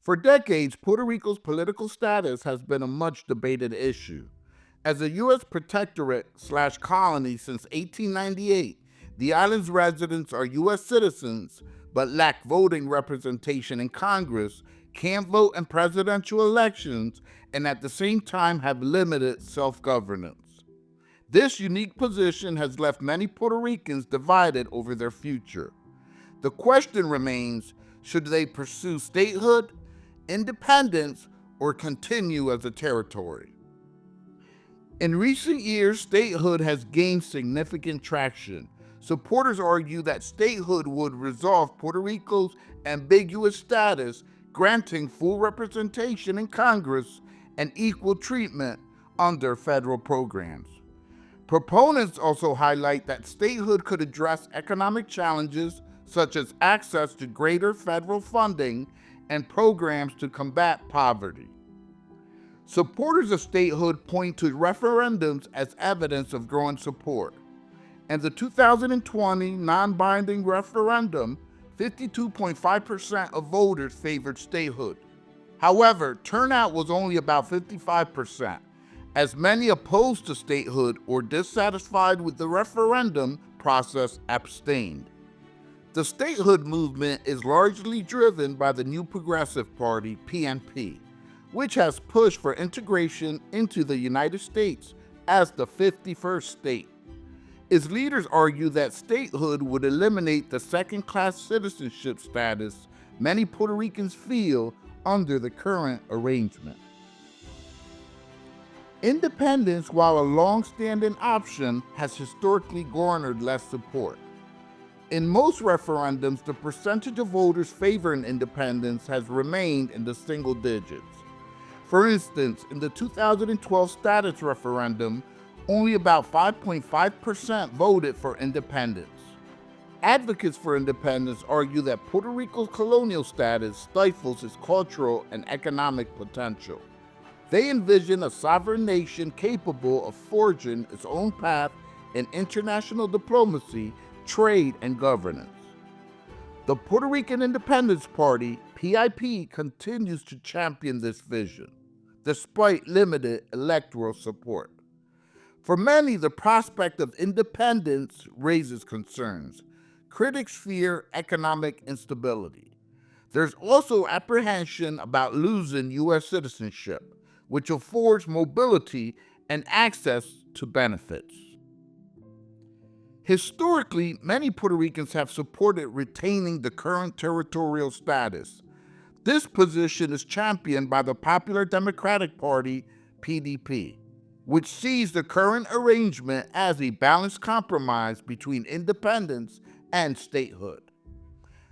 For decades, Puerto Rico's political status has been a much debated issue. As a U.S. protectorate colony since 1898, the island's residents are U.S. citizens but lack voting representation in Congress, can't vote in presidential elections, and at the same time have limited self governance. This unique position has left many Puerto Ricans divided over their future. The question remains, should they pursue statehood, independence, or continue as a territory? In recent years, statehood has gained significant traction. Supporters argue that statehood would resolve Puerto Rico's ambiguous status, granting full representation in Congress and equal treatment under federal programs. Proponents also highlight that statehood could address economic challenges such as access to greater federal funding and programs to combat poverty. Supporters of statehood point to referendums as evidence of growing support. In the 2020 non binding referendum, 52.5% of voters favored statehood. However, turnout was only about 55%, as many opposed to statehood or dissatisfied with the referendum process abstained. The statehood movement is largely driven by the New Progressive Party, PNP, which has pushed for integration into the United States as the 51st state. Its leaders argue that statehood would eliminate the second class citizenship status many Puerto Ricans feel under the current arrangement. Independence, while a long standing option, has historically garnered less support. In most referendums, the percentage of voters favoring independence has remained in the single digits. For instance, in the 2012 status referendum, only about 5.5% voted for independence. Advocates for independence argue that Puerto Rico's colonial status stifles its cultural and economic potential. They envision a sovereign nation capable of forging its own path in international diplomacy, trade, and governance. The Puerto Rican Independence Party, PIP, continues to champion this vision, despite limited electoral support. For many, the prospect of independence raises concerns. Critics fear economic instability. There's also apprehension about losing U.S. citizenship, which affords mobility and access to benefits. Historically, many Puerto Ricans have supported retaining the current territorial status. This position is championed by the Popular Democratic Party, PDP, which sees the current arrangement as a balanced compromise between independence and statehood.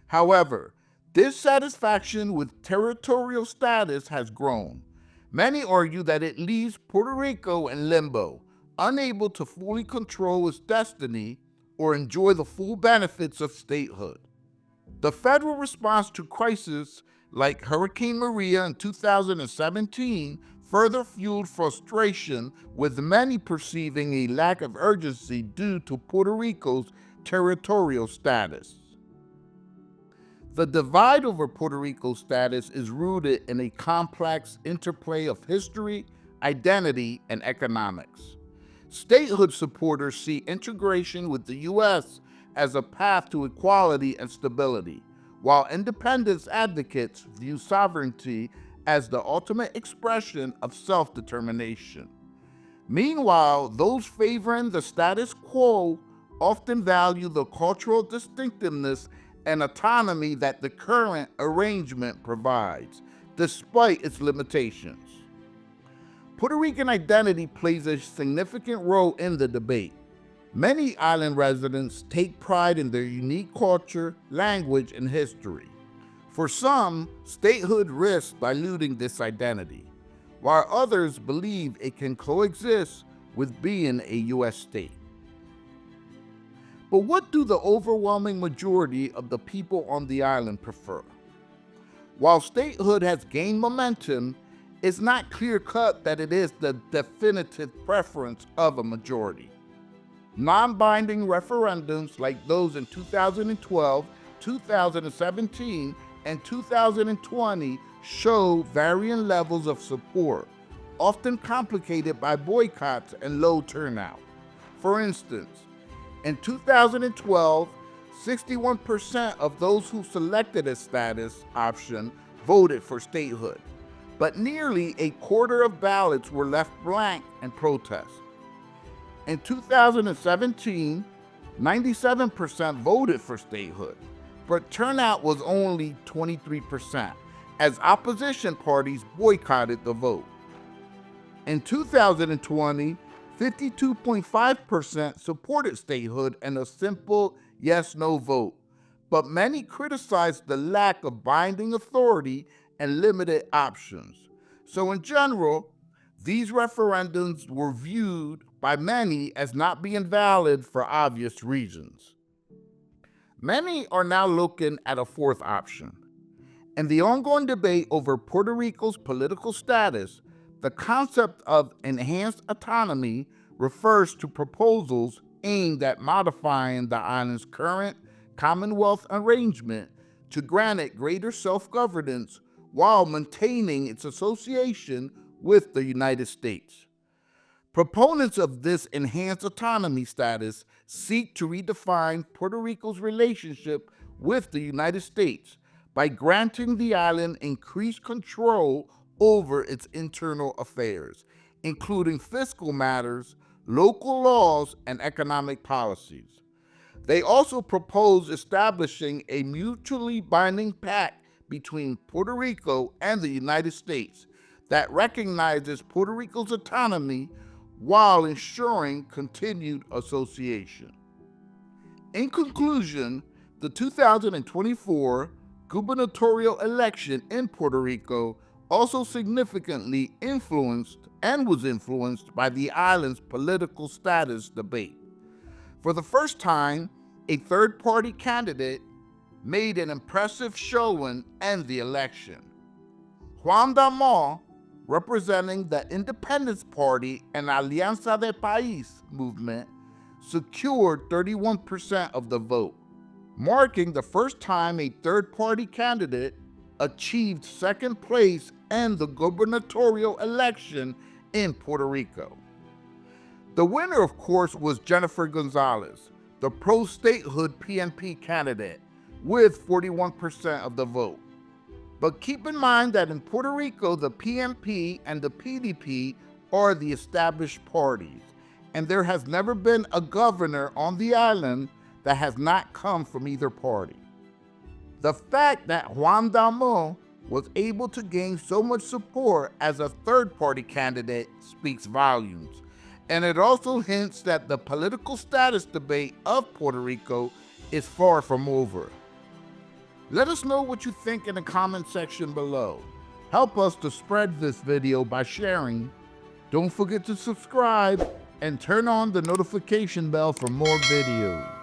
However, dissatisfaction with territorial status has grown. Many argue that it leaves Puerto Rico in limbo, unable to fully control its destiny or enjoy the full benefits of statehood. The federal response to crises like Hurricane Maria in 2017 further fueled frustration, with many perceiving a lack of urgency due to Puerto Rico's territorial status. The divide over Puerto Rico's status is rooted in a complex interplay of history, identity, and economics. Statehood supporters see integration with the U.S. as a path to equality and stability, while independence advocates view sovereignty as the ultimate expression of self-determination. Meanwhile, those favoring the status quo often value the cultural distinctiveness and autonomy that the current arrangement provides, despite its limitations. Puerto Rican identity plays a significant role in the debate. Many island residents take pride in their unique culture, language, and history. For some, statehood risks diluting this identity, while others believe it can coexist with being a U.S. state. But what do the overwhelming majority of the people on the island prefer? While statehood has gained momentum, it's not clear-cut that it is the definitive preference of a majority. Non-binding referendums like those in 2012, 2017, and 2020 show varying levels of support, often complicated by boycotts and low turnout. For instance, in 2012, 61% of those who selected a status option voted for statehood, but nearly a quarter of ballots were left blank in protest. In 2017, 97% voted for statehood, but turnout was only 23%, as opposition parties boycotted the vote. In 2020, 52.5% supported statehood in a simple yes-no vote, but many criticized the lack of binding authority and limited options. So in general, these referendums were viewed by many as not being valid for obvious reasons. Many are now looking at a fourth option. In the ongoing debate over Puerto Rico's political status, the concept of enhanced autonomy refers to proposals aimed at modifying the island's current Commonwealth arrangement to grant it greater self-governance while maintaining its association with the United States. Proponents of this enhanced autonomy status seek to redefine Puerto Rico's relationship with the United States by granting the island increased control over its internal affairs, including fiscal matters, local laws, and economic policies. They also propose establishing a mutually binding pact between Puerto Rico and the United States that recognizes Puerto Rico's autonomy while ensuring continued association. In conclusion, the 2024 gubernatorial election in Puerto Rico also significantly influenced and was influenced by the island's political status debate. For the first time, a third-party candidate made an impressive showing in the election. Juan Dalmau, representing the Independence Party and Alianza del País movement, secured 31% of the vote, marking the first time a third-party candidate achieved second place in the gubernatorial election in Puerto Rico. The winner, of course, was Jennifer Gonzalez, the pro-statehood PNP candidate, with 41% of the vote. But keep in mind that in Puerto Rico, the PNP and the PDP are the established parties, and there has never been a governor on the island that has not come from either party. The fact that Juan Dalmau was able to gain so much support as a third-party candidate speaks volumes, and it also hints that the political status debate of Puerto Rico is far from over. Let us know what you think in the comment section below. Help us to spread this video by sharing. Don't forget to subscribe and turn on the notification bell for more videos.